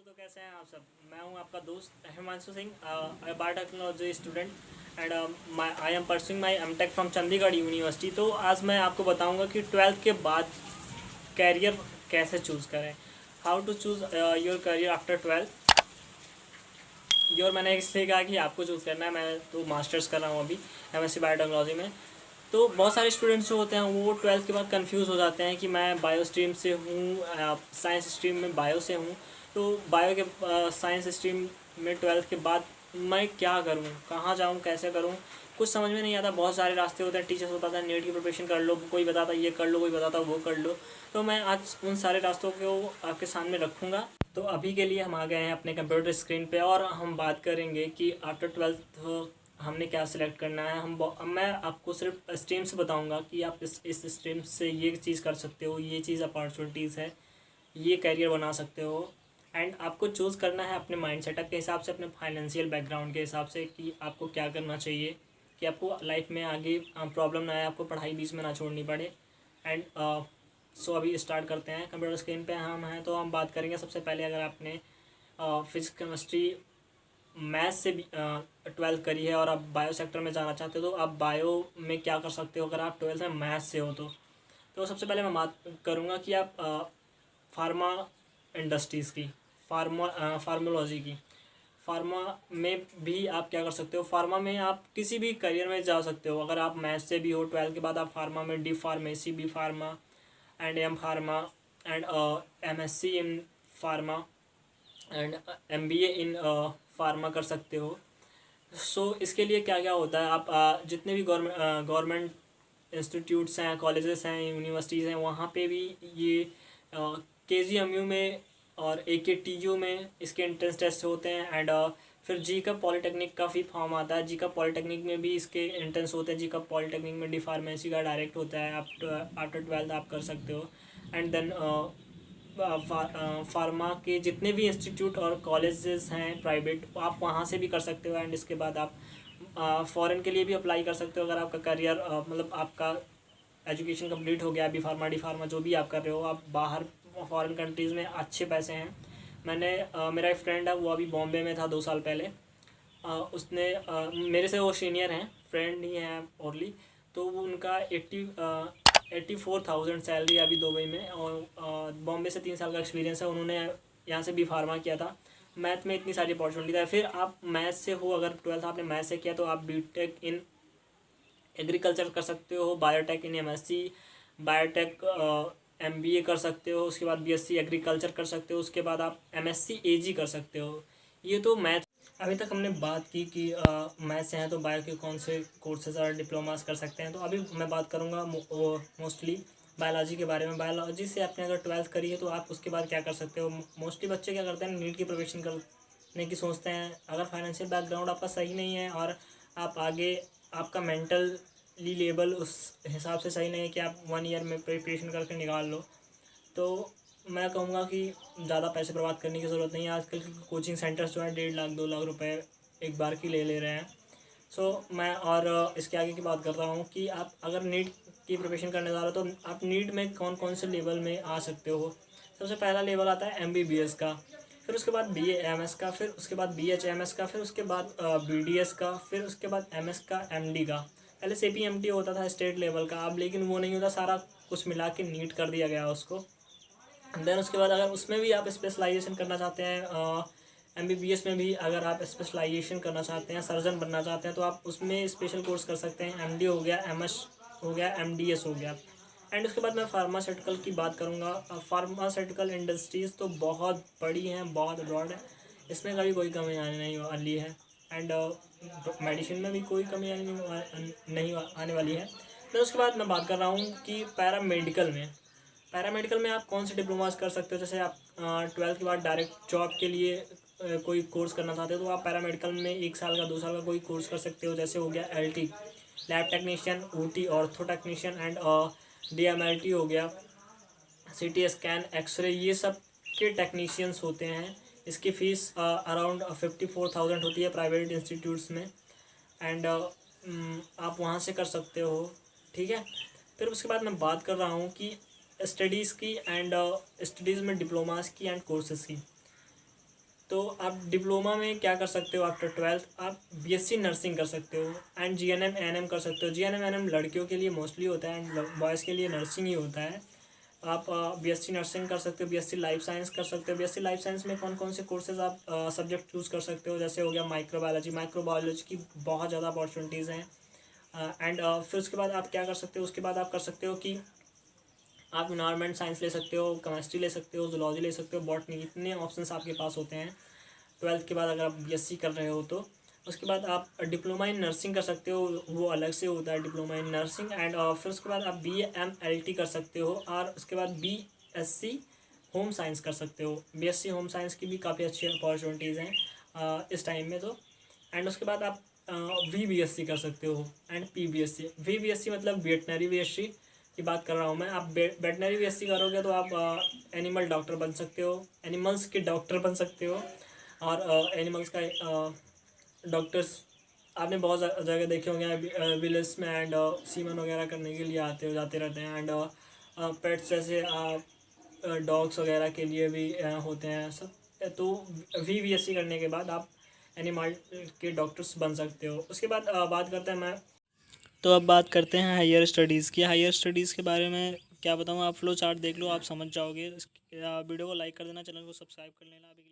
तो कैसे हैं आप सब। मैं हूं आपका दोस्त Himanshu Singh, biotechnology student and I am pursuing my MTech from Chandigarh university. तो आज मैं आपको बताऊंगा कि 12th के बाद कैरियर कैसे चूज़ करें, how to choose your career after 12th। Your मैंने इसलिए कहा कि आपको चूज़ करना है। मैं तो मास्टर्स कर रहा हूँ अभी एमएससी बायोटेक्नोलॉजी में। तो बहुत सारे स्टूडेंट्स जो होते हैं वो 12th के बाद कंफ्यूज हो जाते हैं कि मैं बायो स्ट्रीम से हूँ, साइंस स्ट्रीम में बायो से हूँ। तो बायो के साइंस स्ट्रीम में 12th के बाद मैं क्या करूँ, कहाँ जाऊँ, कैसे करूँ, कुछ समझ में नहीं आता। बहुत सारे रास्ते होते हैं, टीचर्स बताता है नेट की प्रिपरेशन कर लो, कोई बताता ये कर लो, कोई बताता वो कर लो। तो मैं आज उन सारे रास्तों को आपके सामने रखूँगा। तो अभी के लिए हम आ गए हैं अपने कंप्यूटर स्क्रीन पे और हम बात करेंगे कि आफ्टर 12th हमने क्या सिलेक्ट करना है। मैं आपको सिर्फ स्ट्रीम्स बताऊंगा कि आप इस स्ट्रीम से ये चीज़ कर सकते हो, ये चीज़ अपॉर्चुनिटीज़ है, ये करियर बना सकते हो। एंड आपको चूज़ करना है अपने माइंड सेटअप के हिसाब से, अपने फाइनेंशियल बैकग्राउंड के हिसाब से कि आपको क्या करना चाहिए, कि आपको लाइफ में आगे प्रॉब्लम ना आए, आपको पढ़ाई बीच में ना छोड़नी पड़े। एंड सो अभी स्टार्ट करते हैं। कंप्यूटर स्क्रीन पे हम हैं तो हम बात करेंगे सबसे पहले, अगर आपने फिजिक्स केमिस्ट्री मैथ से भी 12th करी है और आप बायो सेक्टर में जाना चाहते हो तो आप बायो में क्या कर सकते हो। अगर आप 12th में मैथ से हो तो सबसे पहले मैं बात करूँगा कि आप फार्मा इंडस्ट्रीज़ की, फार्मोलॉजी की, फार्मा में भी आप क्या कर सकते हो। फार्मा में आप किसी भी करियर में जा सकते हो। अगर आप मैथ से भी हो 12th के बाद आप फार्मा में D pharmacy, B pharma and M pharma and MSc in pharma and MBA in pharma कर सकते हो। सो इसके लिए क्या क्या होता है, आप जितने भी गवर्नमेंट इंस्टीट्यूट्स हैं, कॉलेजेस हैं, यूनिवर्सिटीज़ हैं, वहाँ पे भी ये केजीएमयू में और एकेटीयू में इसके एंट्रेंस टेस्ट होते हैं। एंड फिर जी का पॉलीटेक्निक का भी फॉर्म आता है। जी का पॉलीटेक्निक में भी इसके एंट्रेंस होते हैं। जी का पॉलीटेक्निक में डी फार्मेसी का डायरेक्ट होता है, आप आफ्टर 12th आप कर सकते हो। एंड देन फार्मा के जितने भी इंस्टीट्यूट और कॉलेजेस हैं प्राइवेट, आप वहाँ से भी कर सकते हो। एंड इसके बाद आप फॉरेन के लिए भी अप्लाई कर सकते हो। अगर आपका करियर मतलब आपका एजुकेशन कंप्लीट हो गया, बी फार्मा डी फार्मा जो भी आप कर रहे हो, आप बाहर फॉरेन कंट्रीज़ में अच्छे पैसे हैं। मेरा एक फ्रेंड है, वो अभी बॉम्बे में था 2 साल पहले। उसने मेरे से वो सीनियर हैं, फ्रेंड ही हैं ओनली। तो वो उनका 84,000 सैलरी अभी दुबई में, और बॉम्बे से 3 साल का एक्सपीरियंस है। उन्होंने यहाँ से भी फार्मा किया था। मैथ में इतनी सारी अपॉर्चुनिटी है। फिर आप मैथ से हो, अगर 12th आपने मैथ से किया तो आप बीटेक इन एग्रीकल्चर कर सकते हो, biotech in MSc, biotech MBA कर सकते हो, उसके बाद बीएससी एग्रीकल्चर कर सकते हो, उसके बाद आप एमएससी एजी कर सकते हो। ये तो मैथ। अभी तक हमने बात की कि मैथ से हैं तो बायो के कौन से कोर्सेज और डिप्लोमास कर सकते हैं। तो अभी मैं बात करूँगा मोस्टली बायोलॉजी के बारे में। बायोलॉजी से आपने अगर 12th करी है तो आप उसके बाद क्या कर सकते हो। मोस्टली बच्चे क्या करते हैं, नीट की प्रिपरेशन करने की सोचते हैं। अगर फाइनेंशियल बैकग्राउंड आपका सही नहीं है और आप आगे, आपका मेंटली लेवल उस हिसाब से सही नहीं है कि आप 1 ईयर में प्रिपरेशन करके निकाल लो, तो मैं कहूँगा कि ज़्यादा पैसे बर्बाद करने की ज़रूरत नहीं है। आजकल के कोचिंग सेंटर्स जो हैं 1.5 लाख 2 लाख रुपए एक बार की ले रहे हैं। सो मैं और इसके आगे की बात कर रहा हूँ कि आप अगर नीट की प्रिपरेशन करने जा रहे हो तो आप नीट में कौन कौन से लेवल में आ सकते हो। सबसे पहला लेवल आता है MBBS का, फिर उसके बाद BAMS का, फिर उसके बाद BHMS का, फिर उसके बाद BDS का, फिर उसके बाद MS का, MD का। पहले CPMT होता था स्टेट लेवल का, अब लेकिन वो नहीं होता, सारा कुछ मिला के नीट कर दिया गया उसको। देन उसके बाद अगर उसमें भी आप स्पेशलाइजेशन करना चाहते हैं, MBBS में भी अगर आप स्पेशलाइजेशन करना चाहते हैं, सर्जन बनना चाहते हैं, तो आप उसमें स्पेशल कोर्स कर सकते हैं। MD हो गया, MS हो गया, MDS हो गया। एंड उसके बाद मैं फार्मास्यूटिकल की बात करूँगा। फार्मास्यूटिकल इंडस्ट्रीज़ तो बहुत बड़ी हैं, बहुत ब्रॉड है, इसमें कभी कोई कमी आने नहीं वाली है। एंड मेडिसिन में भी कोई कमी नहीं आने वाली है। फिर उसके बाद मैं बात कर रहा हूँ कि पैरामेडिकल में आप कौन से डिप्लोमास कर सकते हो। जैसे आप 12th के बाद डायरेक्ट जॉब के लिए कोई कोर्स करना चाहते हो तो आप पैरामेडिकल में 1 साल का 2 साल का कोई कोर्स कर सकते हो। जैसे हो गया LT lab technician, OT ortho technician and DMLT हो गया, CT स्कैन, एक्सरे, ये सब के टेक्नीशियंस होते हैं। इसकी फ़ीस अराउंड 54,000 होती है प्राइवेट इंस्टीट्यूट्स में। एंड आप वहाँ से कर सकते हो, ठीक है। फिर उसके बाद मैं बात कर रहा हूँ कि स्टडीज़ की एंड स्टडीज़ में डिप्लोमास की एंड कोर्सेज़ की। तो आप डिप्लोमा में क्या कर सकते हो, आफ्टर 12th आप बीएससी नर्सिंग कर सकते हो एंड जीएनएम एएनएम कर सकते हो। जीएनएम एएनएम लड़कियों के लिए मोस्टली होता है एंड बॉयज़ के लिए नर्सिंग ही होता है। आप बीएससी नर्सिंग कर सकते हो, बीएससी लाइफ साइंस कर सकते हो। बीएससी लाइफ साइंस में कौन कौन से कोर्सेज आप सब्जेक्ट चूज़ कर सकते हो, जैसे हो गया माइक्रोबायोलॉजी। माइक्रोबायोलॉजी की बहुत ज़्यादा अपॉर्चुनिटीज़ हैं। एंड फिर उसके बाद आप क्या कर सकते हो, उसके बाद आप कर सकते हो कि आप इन्वायरमेंट साइंस ले सकते हो, केमिस्ट्री ले सकते हो, जूलॉजी ले सकते हो, बॉटनी, इतने ऑप्शंस आपके पास होते हैं 12th के बाद अगर आप बीएससी कर रहे हो तो। उसके बाद आप डिप्लोमा इन नर्सिंग कर सकते हो, वो अलग से होता है डिप्लोमा इन नर्सिंग। एंड फिर उसके बाद आप BMLT कर सकते हो और उसके बाद BSc होम साइंस कर सकते हो। BSc होम साइंस की भी काफ़ी अच्छी अपॉर्चुनिटीज़ हैं इस टाइम में तो। एंड उसके बाद आप VBSc कर सकते हो एंड PBSc। VBSc मतलब वेटनरी बीएससी की बात कर रहा हूँ मैं। आप वेटनरी बीएससी करोगे तो आप एनिमल डॉक्टर बन सकते हो, एनिमल्स के डॉक्टर बन सकते हो। और एनिमल्स का डॉक्टर्स आपने बहुत जगह देखे होंगे, विलेज में एंड सीमन वगैरह करने के लिए आते हो जाते रहते हैं। एंड पेट्स जैसे डॉग्स वगैरह के लिए भी होते हैं सब। तो VBSc करने के बाद आप एनिमल के डॉक्टर्स बन सकते हो। उसके बाद बात करते हैं मैं तो अब बात करते हैं हायर स्टडीज़ की। हायर स्टडीज़ के बारे में क्या बताऊँ, आप फ्लो चार्ट देख लो, आप समझ जाओगे। वीडियो को लाइक कर देना, चैनल को सब्सक्राइब कर लेना। अभी